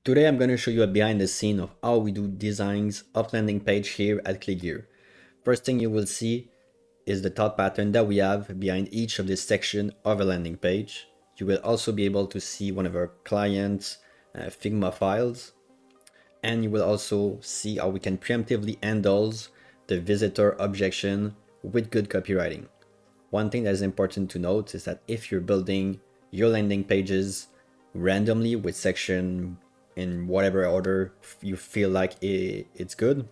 Today I'm going to show you a behind the scene of how we do designs of landing page here at ClickGear. First thing you will see is the thought pattern that we have behind each of this section of a landing page. You will also be able to see one of our clients' Figma files, and you will also see how we can preemptively handle the visitor objection with good copywriting. One thing that is important to note is that if you're building your landing pages randomly with section in whatever order you feel like it's good,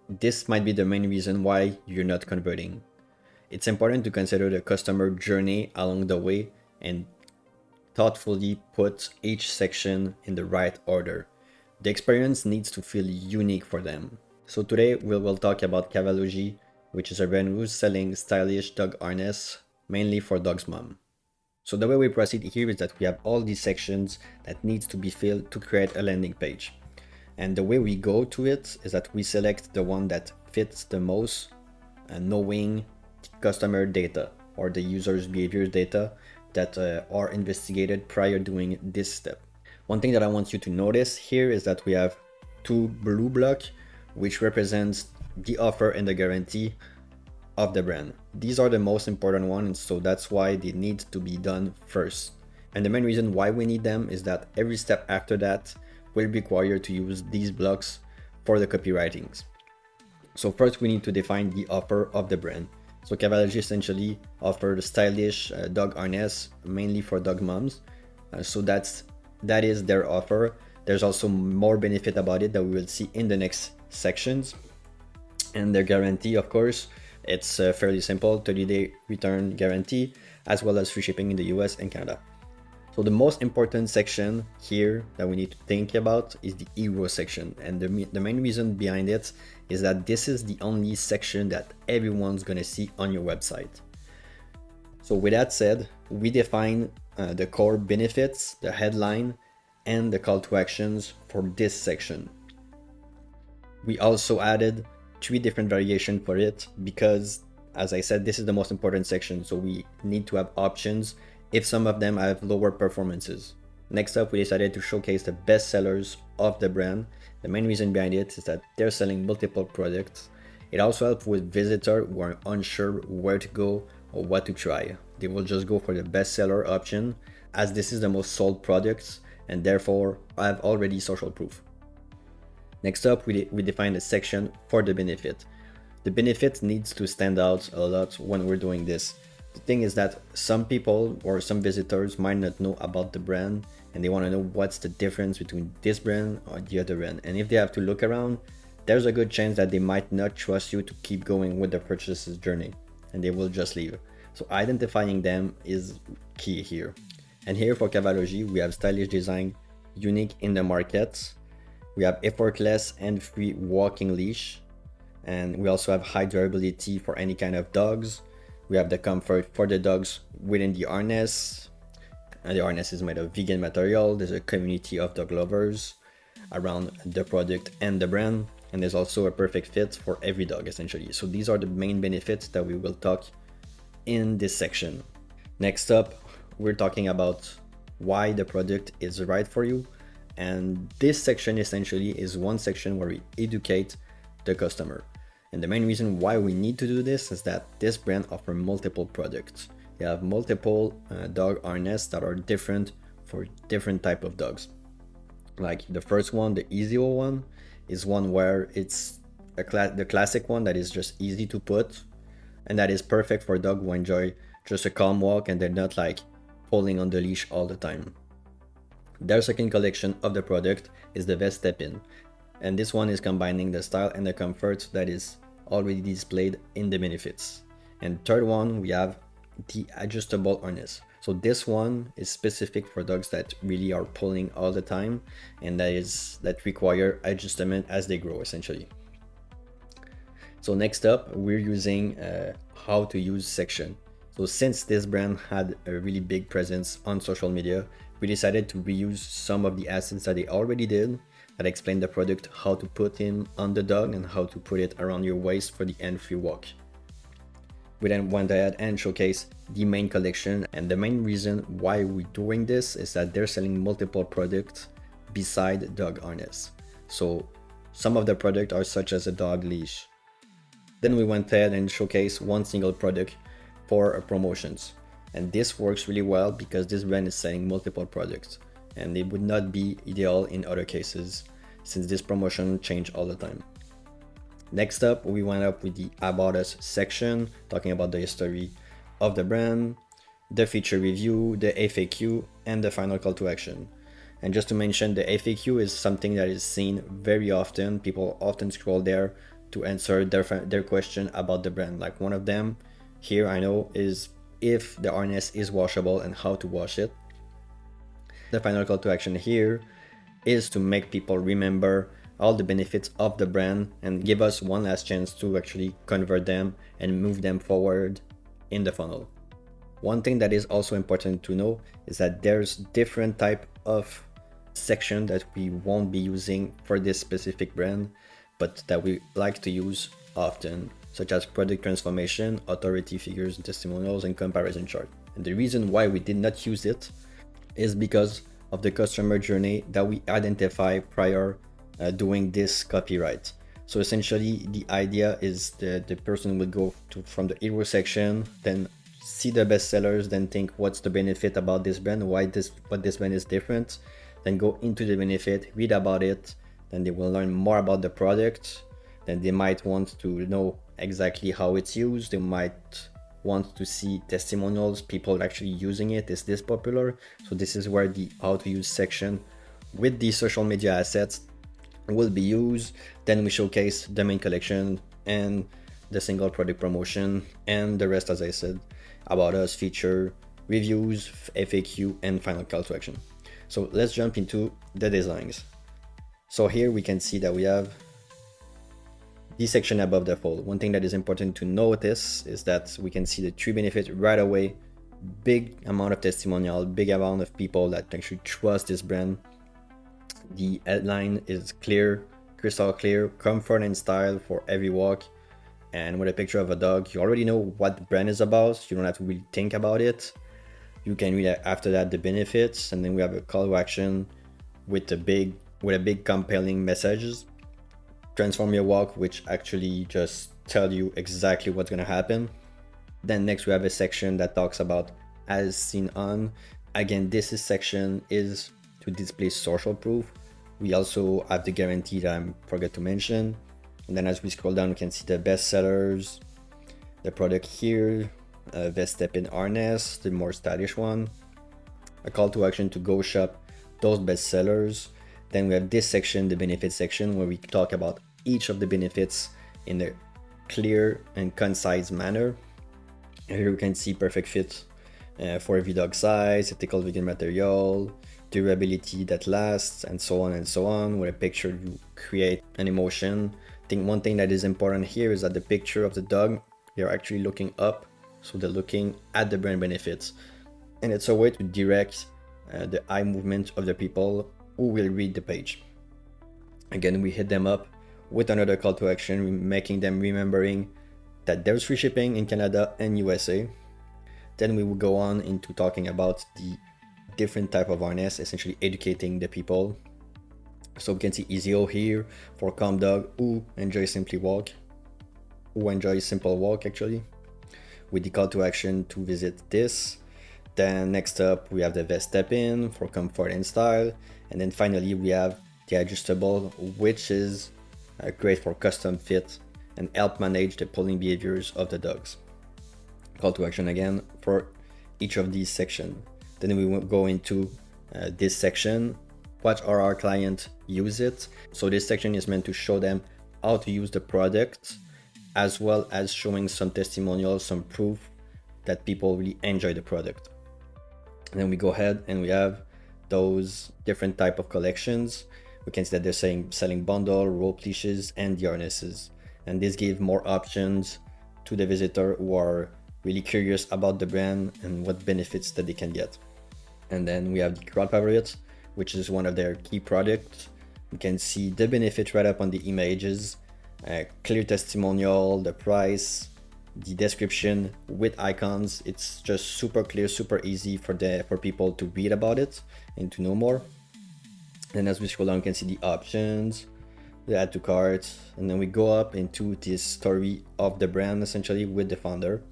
this might be the main reason why you're not converting. It's important to consider the customer journey along the way and thoughtfully put each section in the right order. The experience needs to feel unique for them. So today we will talk about Cavalogy, which is a brand who's selling stylish dog harness, mainly for dog's mom. So the way we proceed here is that we have all these sections that needs to be filled to create a landing page. And the way we go to it is that we select the one that fits the most, knowing customer data or the user's behavior data that are investigated prior doing this step. One thing that I want you to notice here is that we have two blue blocks, which represents the offer and the guarantee of the brand. These are the most important ones, so that's why they need to be done first. And the main reason why we need them is that every step after that will require to use these blocks for the copywritings. So first we need to define the offer of the brand. So Cavalogy essentially offers a stylish dog harness mainly for dog moms. So that is their offer. There's also more benefit about it that we will see in the next sections. And their guarantee, of course, it's fairly simple, 30-day return guarantee, as well as free shipping in the US and Canada. So the most important section here that we need to think about is the hero section. And the main reason behind it is that this is the only section that everyone's gonna see on your website. So with that said, we define the core benefits, the headline, and the call to actions for this section. We also added 3 different variations for it because, as I said, this is the most important section, so we need to have options if some of them have lower performances. Next up, we decided to showcase the best sellers of the brand. The main reason behind it is that they're selling multiple products. It also helps with visitors who are unsure where to go or what to try. They will just go for the bestseller option, as this is the most sold products and therefore have already social proof. Next up, we define a section for the benefit. The benefit needs to stand out a lot when we're doing this. The thing is that some people or some visitors might not know about the brand and they want to know what's the difference between this brand or the other brand. And if they have to look around, there's a good chance that they might not trust you to keep going with the purchases journey and they will just leave. So identifying them is key here. And here for Cavalogy, we have stylish design, unique in the market. We have effortless and free walking leash. And we also have high durability for any kind of dogs. We have the comfort for the dogs within the harness. And the harness is made of vegan material. There's a community of dog lovers around the product and the brand. And there's also a perfect fit for every dog essentially. So these are the main benefits that we will talk in this section. Next up, we're talking about why the product is right for you. And this section essentially is one section where we educate the customer. And the main reason why we need to do this is that this brand offers multiple products. They have multiple dog harness that are different for different type of dogs. Like the first one, the easier one, is one where it's the classic one that is just easy to put and that is perfect for a dog who enjoy just a calm walk and they're not like pulling on the leash all the time. Their second collection of the product is the Vest Step-In, and this one is combining the style and the comfort that is already displayed in the benefits. And third one, we have the adjustable harness. So this one is specific for dogs that really are pulling all the time and that require adjustment as they grow essentially. So next up, we're using how to use section. So since this brand had a really big presence on social media, we decided to reuse some of the assets that they already did that explain the product, how to put him on the dog and how to put it around your waist for the hand-free walk. We then went ahead and showcased the main collection, and the main reason why we're doing this is that they're selling multiple products beside dog harness. So some of the products are such as a dog leash. Then we went ahead and showcased one single product for promotions. And this works really well because this brand is selling multiple products, and it would not be ideal in other cases since this promotion change all the time. Next up, we went up with the About Us section, talking about the history of the brand, the feature review, the FAQ, and the final call to action. And just to mention, the FAQ is something that is seen very often. People often scroll there to answer their question about the brand. Like one of them here I know is if the harness is washable and how to wash it. The final call to action here is to make people remember all the benefits of the brand and give us one last chance to actually convert them and move them forward in the funnel. One thing that is also important to know is that there's different type of section that we won't be using for this specific brand, but that we like to use often, such as product transformation, authority figures and testimonials, and comparison chart. And the reason why we did not use it is because of the customer journey that we identify prior doing this copyright. So essentially the idea is that the person would go from the hero section, then see the bestsellers, then think what's the benefit about this brand, what this brand is different, then go into the benefit, read about it, then they will learn more about the product, then they might want to know exactly how it's used, they might want to see testimonials, people actually using it, is this popular? So this is where the how to use section with the social media assets will be used. Then we showcase the main collection and the single product promotion and the rest, as I said, about us, feature, reviews, FAQ, and final call to action. So let's jump into the designs. So here we can see that we have this section above the fold. One thing that is important to notice is that we can see the 3 benefits right away. Big amount of testimonial, big amount of people that actually trust this brand. The headline is clear, crystal clear, comfort and style for every walk. And with a picture of a dog, you already know what the brand is about. You don't have to really think about it. You can read after that the benefits, and then we have a call to action with a big compelling messages. Transform your walk, which actually just tell you exactly what's going to happen. Then next we have a section that talks about as seen on. Again, section is to display social proof. We also have the guarantee that I forgot to mention. And then as we scroll down, we can see the best sellers, the product here, best step in harness, the more stylish one, a call to action to go shop those best sellers. Then we have this section, the benefits section, where we talk about each of the benefits in a clear and concise manner. Here you can see perfect fit for every dog size, ethical vegan material, durability that lasts, and so on. With a picture, you create an emotion. I think one thing that is important here is that the picture of the dog, they're actually looking up, so they're looking at the brand benefits. And it's a way to direct the eye movement of the people who will read the page. Again, we hit them up with another call to action, making them remembering that there's free shipping in Canada and USA. Then we will go on into talking about the different type of harness, essentially educating the people. So we can see EasyO here for calm dog who enjoy simple walk actually, with the call to action to visit this. Then next up we have the vest step in for comfort and style, and then finally we have the adjustable, which is great for custom fit and help manage the pulling behaviors of the dogs. Call to action again for each of these sections. Then we will go into this section, what are our clients use it. So this section is meant to show them how to use the product, as well as showing some testimonials, some proof that people really enjoy the product. And then we go ahead and we have those different type of collections. We can see that they're selling bundle, rope leashes, and the harnesses. And this gives more options to the visitor who are really curious about the brand and what benefits that they can get. And then we have the crowd favorite, which is one of their key products. You can see the benefits right up on the images, clear testimonial, the price, the description with icons. It's just super clear, super easy for people to read about it and to know more. And as we scroll down, you can see the options, the add to cart, and then we go up into this story of the brand essentially with the founder.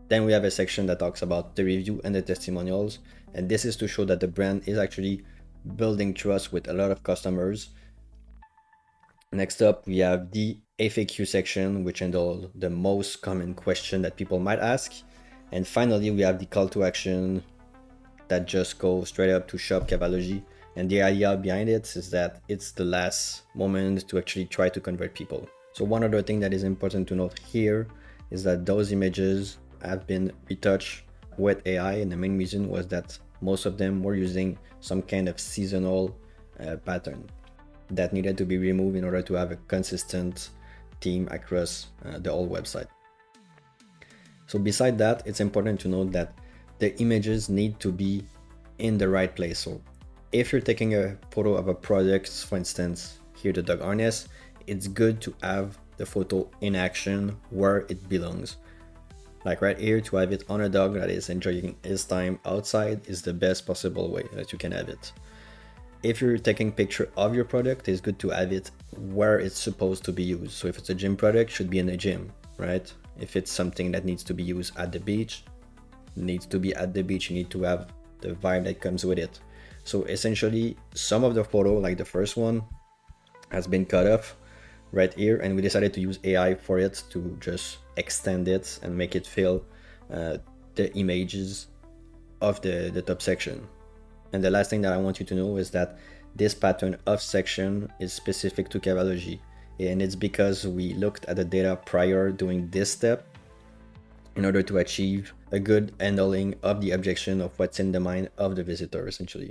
Then we have a section that talks about the review and the testimonials, and this is to show that the brand is actually building trust with a lot of customers. Next up, we have the FAQ section, which handles the most common question that people might ask. And finally, we have the call to action that just goes straight up to shop Cavalogy. And the idea behind it is that it's the last moment to actually try to convert people. So one other thing that is important to note here is that those images have been retouched with AI, and the main reason was that most of them were using some kind of seasonal pattern that needed to be removed in order to have a consistent theme across the whole website. So beside that, it's important to note that the images need to be in the right place. So if you're taking a photo of a product, for instance, here the dog harness, it's good to have the photo in action where it belongs. Like right here, to have it on a dog that is enjoying his time outside is the best possible way that you can have it. If you're taking a picture of your product, it's good to have it where it's supposed to be used. So if it's a gym product, it should be in a gym, right? If it's something that needs to be used at the beach, it needs to be at the beach. You need to have the vibe that comes with it. So essentially, some of the photo, like the first one, has been cut off right here, and we decided to use AI for it to just extend it and make it fill the images of the top section. And the last thing that I want you to know is that this pattern of section is specific to Cavalogy, and it's because we looked at the data prior doing this step in order to achieve a good handling of the objection of what's in the mind of the visitor essentially.